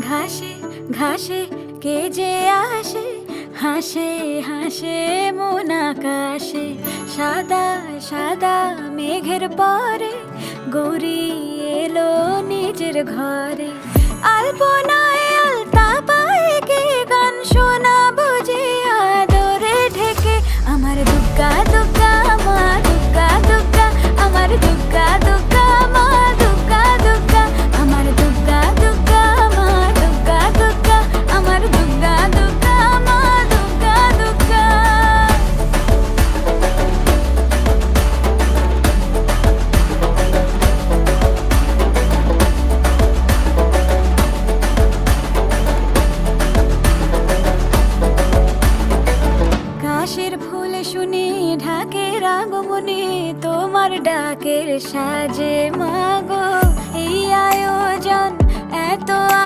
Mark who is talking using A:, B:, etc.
A: ঘাসে ঘাসে কে যে আসে, হাসে হাসে মন আকাশে। সাদা সাদা মেঘের পরে গৌরী এলো নিজের ঘরে। আলপনায় আলতা পায়ে কে গান শোনাবো যে আদরে ঢেকে। আমার দুগ্গা দুগ্গা মা দুগ্গা দুগ্গা, আমার দুগ্গা দুগ্গা মা দুগ্গা দুগ্গা, আমার দুগ্গা দুগ্গা মা দুগ্গা দুগ্গা, আমার দুগ্গা দুগ্গা মা দুগ্গা দুগ্গা। কাশের ফুল শুনি ঢাকের আগমনে, তোমার ডাকের সাজে মা